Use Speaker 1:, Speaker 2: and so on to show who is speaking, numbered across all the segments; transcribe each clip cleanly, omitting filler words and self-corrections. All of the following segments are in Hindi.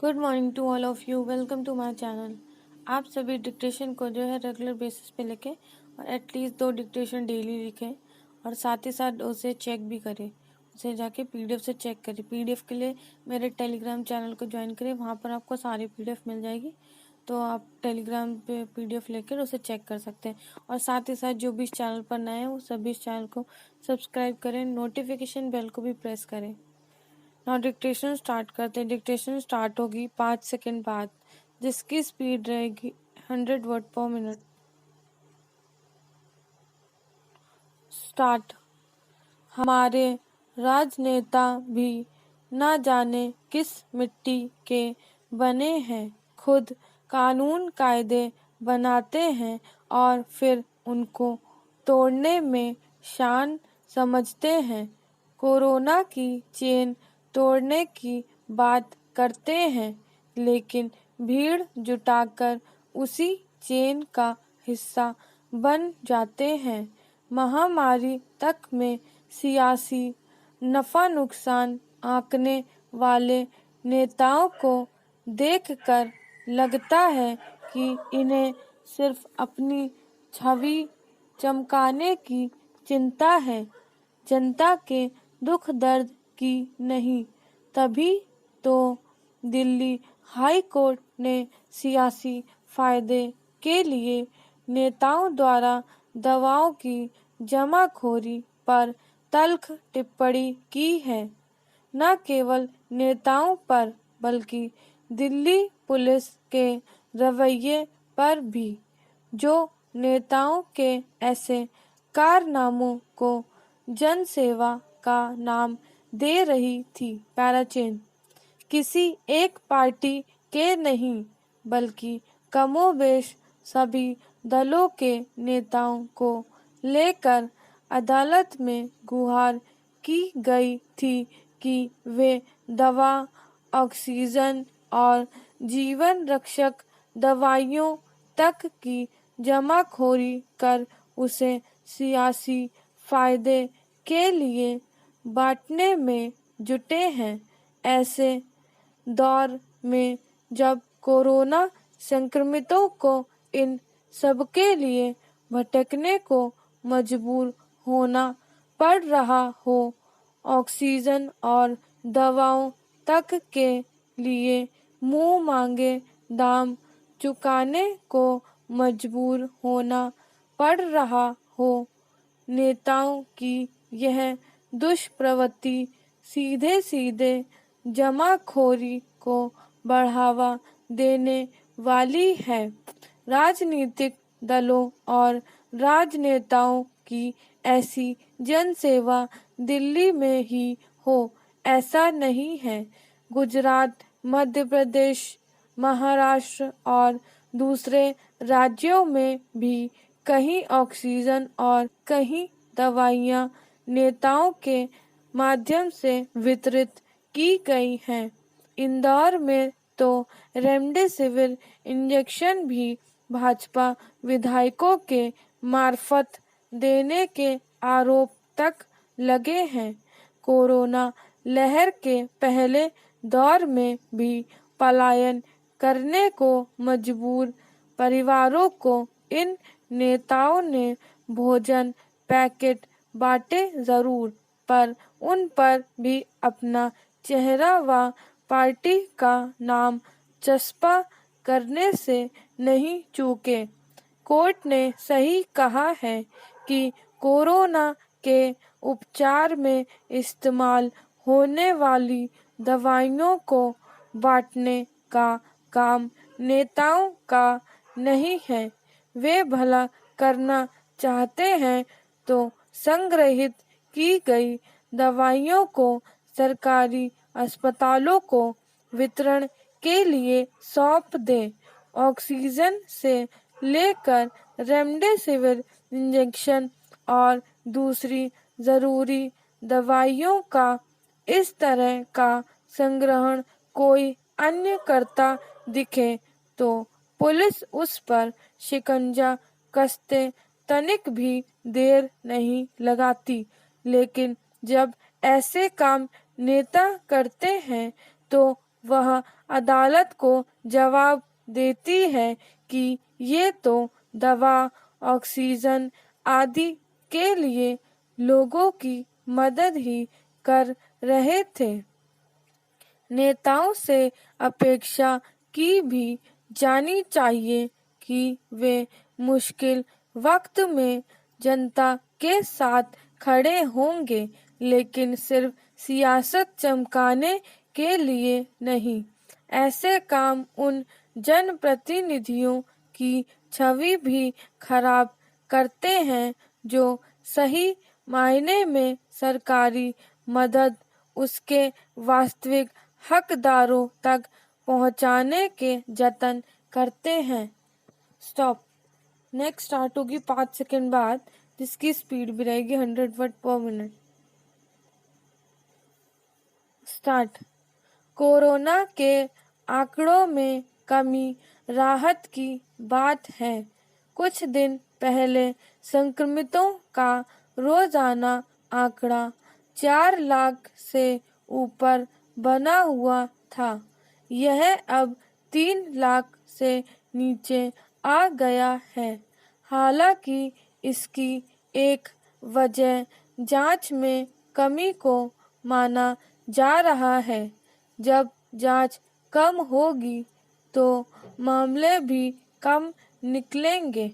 Speaker 1: Good morning to all of you. Welcome to my channel. आप सभी डिक्टेशन को जो है रेगुलर बेसिस पे लिखें और एटलीस्ट 2 डिक्टेशन डेली लिखें और साथ ही साथ उसे चेक भी करें। उसे जाके पीडीएफ से चेक करें। पीडीएफ के लिए मेरे टेलीग्राम चैनल को ज्वाइन करें, वहाँ पर आपको सारी पीडीएफ मिल जाएगी। तो आप टेलीग्राम पे पीडीएफ लेकर उसे चेक कर सकते हैं। और साथ ही साथ जो भी इस चैनल पर नए हैं वो सभी इस चैनल को सब्सक्राइब करें, नोटिफिकेशन बेल को भी प्रेस करें। नाउ डिक्टेशन स्टार्ट करते हैं। डिक्टेशन स्टार्ट होगी 5 सेकंड बाद, जिसकी स्पीड रहेगी 100 वर्ड पर मिनट। स्टार्ट। हमारे राजनेता भी न जाने किस मिट्टी के बने हैं, खुद कानून कायदे बनाते हैं और फिर उनको तोड़ने में शान समझते हैं। कोरोना की चेन तोड़ने की बात करते हैं, लेकिन भीड़ जुटाकर उसी चेन का हिस्सा बन जाते हैं। महामारी तक में सियासी नफा नुकसान आंकने वाले नेताओं को देखकर लगता है कि इन्हें सिर्फ अपनी छवि चमकाने की चिंता है, जनता के दुख दर्द की नहीं। तभी तो दिल्ली हाई कोर्ट ने सियासी फायदे के लिए नेताओं द्वारा दवाओं की जमाखोरी पर तल्ख टिप्पणी की है। न केवल नेताओं पर बल्कि दिल्ली पुलिस के रवैये पर भी, जो नेताओं के ऐसे कारनामों को जनसेवा का नाम दे रही थी। पैराचेन किसी एक पार्टी के नहीं बल्कि कमोबेश सभी दलों के नेताओं को लेकर अदालत में गुहार की गई थी कि वे दवा, ऑक्सीजन और जीवन रक्षक दवाइयों तक की जमाखोरी कर उसे सियासी फायदे के लिए बांटने में जुटे हैं। ऐसे दौर में जब कोरोना संक्रमितों को इन सबके लिए भटकने को मजबूर होना पड़ रहा हो, ऑक्सीजन और दवाओं तक के लिए मुंह मांगे दाम चुकाने को मजबूर होना पड़ रहा हो, नेताओं की यह दुष्प्रवृत्ति सीधे सीधे जमाखोरी को बढ़ावा देने वाली है। राजनीतिक दलों और राजनेताओं की ऐसी जनसेवा दिल्ली में ही हो ऐसा नहीं है। गुजरात, मध्य प्रदेश, महाराष्ट्र और दूसरे राज्यों में भी कहीं ऑक्सीजन और कहीं दवाइयाँ नेताओं के माध्यम से वितरित की गई हैं। इंदौर में तो रेमडेसिविर इंजेक्शन भी भाजपा विधायकों के मार्फत देने के आरोप तक लगे हैं। कोरोना लहर के पहले दौर में भी पलायन करने को मजबूर परिवारों को इन नेताओं ने भोजन पैकेट बांटे जरूर, पर उन पर भी अपना चेहरा व पार्टी का नाम चस्पा करने से नहीं चूके। कोर्ट ने सही कहा है कि कोरोना के उपचार में इस्तेमाल होने वाली दवाइयों को बांटने का काम नेताओं का नहीं है। वे भला करना चाहते हैं तो संग्रहित की गई दवाइयों को सरकारी अस्पतालों को वितरण के लिए सौंप दें। ऑक्सीजन से लेकर रेमडेसिविर इंजेक्शन और दूसरी जरूरी दवाइयों का इस तरह का संग्रहण कोई अन्य करता दिखे तो पुलिस उस पर शिकंजा कसते तनिक भी देर नहीं लगाती। लेकिन जब ऐसे काम नेता करते हैं तो वह अदालत को जवाब देती है कि ये तो दवा, ऑक्सीजन आदि के लिए लोगों की मदद ही कर रहे थे। नेताओं से अपेक्षा की भी जानी चाहिए कि वे मुश्किल वक्त में जनता के साथ खड़े होंगे, लेकिन सिर्फ सियासत चमकाने के लिए नहीं। ऐसे काम उन जनप्रतिनिधियों की छवि भी खराब करते हैं जो सही मायने में सरकारी मदद उसके वास्तविक हकदारों तक पहुंचाने के जतन करते हैं। स्टॉप। नेक्स्ट स्टार्ट होगी 5 सेकंड बाद, जिसकी स्पीड भी रहेगी 100 वर्ड पर मिनट। स्टार्ट। कोरोना के आंकड़ों में कमी राहत की बात है। कुछ दिन पहले संक्रमितों का रोजाना आंकड़ा 4 लाख से ऊपर बना हुआ था। यह अब 3 लाख से नीचे आ गया है। हालांकि इसकी एक वजह जांच में कमी को माना जा रहा है। जब जांच कम होगी तो मामले भी कम निकलेंगे,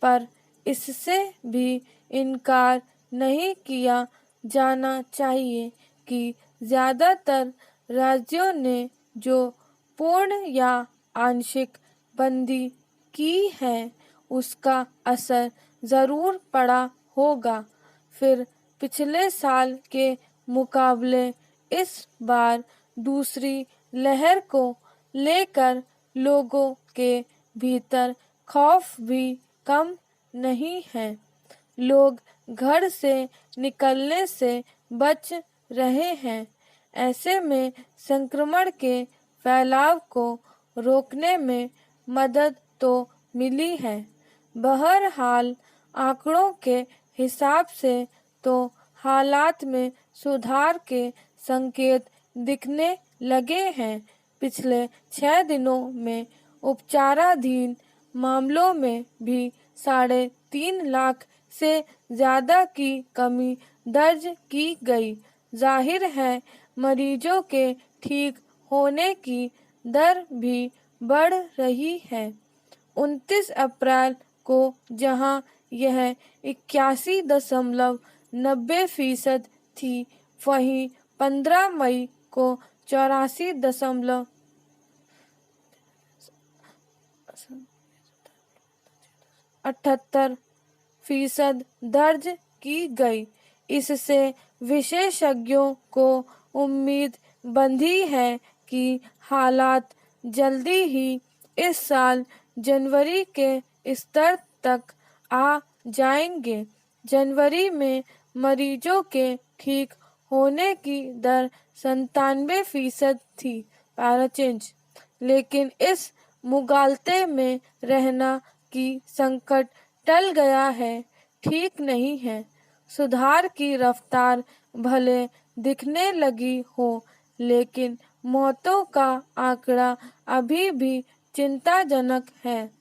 Speaker 1: पर इससे भी इनकार नहीं किया जाना चाहिए कि ज़्यादातर राज्यों ने जो पूर्ण या आंशिक बंदी की है, उसका असर ज़रूर पड़ा होगा। फिर पिछले साल के मुकाबले इस बार दूसरी लहर को लेकर लोगों के भीतर खौफ भी कम नहीं है। लोग घर से निकलने से बच रहे हैं। ऐसे में संक्रमण के फैलाव को रोकने में मदद तो मिली है। बहरहाल आंकड़ों के हिसाब से तो हालात में सुधार के संकेत दिखने लगे हैं। पिछले 6 दिनों में उपचाराधीन मामलों में भी 3.5 लाख से ज्यादा की कमी दर्ज की गई। जाहिर है मरीजों के ठीक होने की दर भी बढ़ रही है। 29 अप्रैल को जहां यह 81.90% थी, वहीं 15 मई को 84.78% दर्ज की गई। इससे विशेषज्ञों को उम्मीद बंधी है कि हालात जल्दी ही इस साल जनवरी के स्तर तक आ जाएंगे। जनवरी में मरीजों के ठीक होने की दर 97% थी, पैराचेंज। लेकिन इस मुगालते में रहना कि संकट टल गया है, ठीक नहीं है। सुधार की रफ्तार भले दिखने लगी हो, लेकिन मौतों का आंकड़ा अभी भी चिंताजनक है।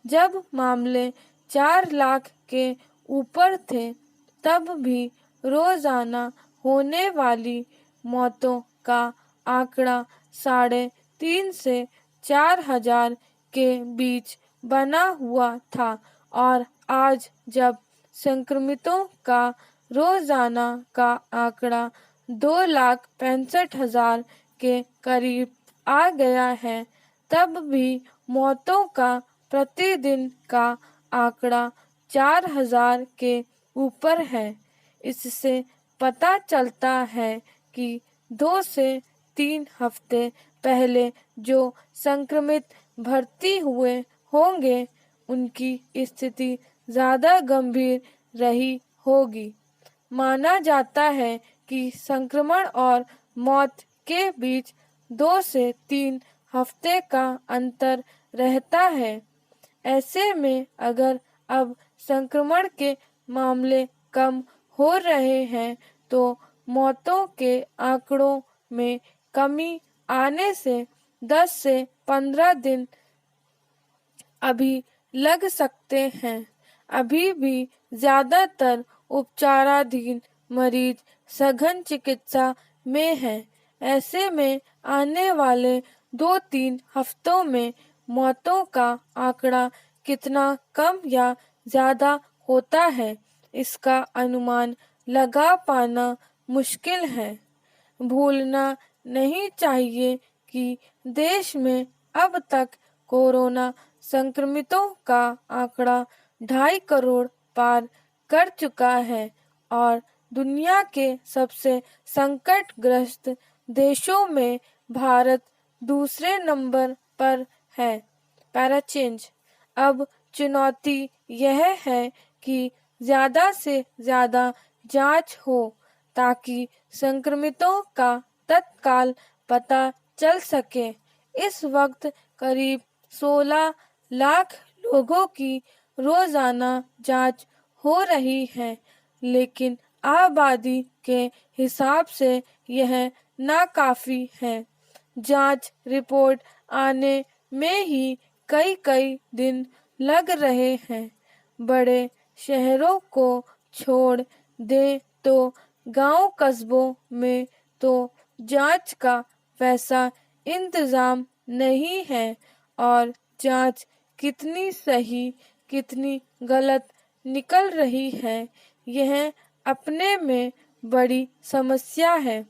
Speaker 1: जब मामले 4 लाख के ऊपर थे, तब भी रोजाना होने वाली मौतों का आंकड़ा 3.5 से 4,000 के बीच बना हुआ था, और आज जब संक्रमितों का रोजाना का आंकड़ा 2,65,000 के करीब आ गया है, तब भी मौतों का प्रतिदिन का आंकड़ा 4,000 के ऊपर है। इससे पता चलता है कि 2 से 3 हफ्ते पहले जो संक्रमित भर्ती हुए होंगे, उनकी स्थिति ज़्यादा गंभीर रही होगी। माना जाता है कि संक्रमण और मौत के बीच 2 से 3 हफ्ते का अंतर रहता है। ऐसे में अगर अब संक्रमण के मामले कम हो रहे हैं, तो मौतों के आंकड़ों में कमी आने से 10 से 15 दिन अभी लग सकते हैं। अभी भी ज्यादातर उपचाराधीन मरीज सघन चिकित्सा में हैं। ऐसे में आने वाले 2-3 हफ्तों में मौतों का आंकड़ा कितना कम या ज्यादा होता है, इसका अनुमान लगा पाना मुश्किल है। भूलना नहीं चाहिए कि देश में अब तक कोरोना संक्रमितों का आंकड़ा 2.5 करोड़ पार कर चुका है और दुनिया के सबसे संकटग्रस्त देशों में भारत दूसरे नंबर पर है। पैराचेंज। अब चुनौती यह है कि ज्यादा से ज्यादा जांच हो ताकि संक्रमितों का तत्काल पता चल सके। इस वक्त करीब 16 लाख लोगों की रोजाना जांच हो रही है, लेकिन आबादी के हिसाब से यह नाकाफी है। जांच रिपोर्ट आने में ही कई कई दिन लग रहे हैं। बड़े शहरों को छोड़ दें तो गांव कस्बों में तो जांच का वैसा इंतजाम नहीं है और जांच कितनी सही कितनी गलत निकल रही है, यह अपने में बड़ी समस्या है।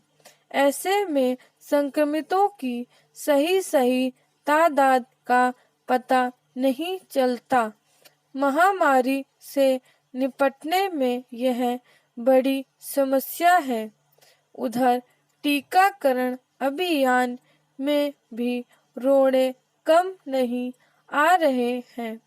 Speaker 1: ऐसे में संक्रमितों की सही तादाद का पता नहीं चलता। महामारी से निपटने में यह बड़ी समस्या है। उधर टीकाकरण अभियान में भी रोड़े कम नहीं आ रहे हैं।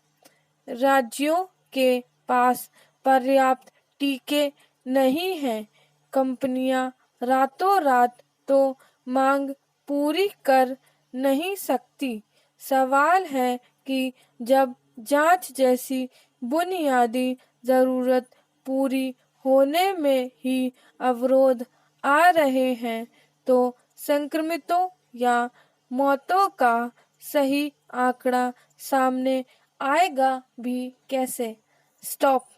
Speaker 1: राज्यों के पास पर्याप्त टीके नहीं हैं। कंपनियां रातों रात तो मांग पूरी कर नहीं सकती। सवाल है कि जब जांच जैसी बुनियादी जरूरत पूरी होने में ही अवरोध आ रहे हैं, तो संक्रमितों या मौतों का सही आंकड़ा सामने आएगा भी कैसे? स्टॉप।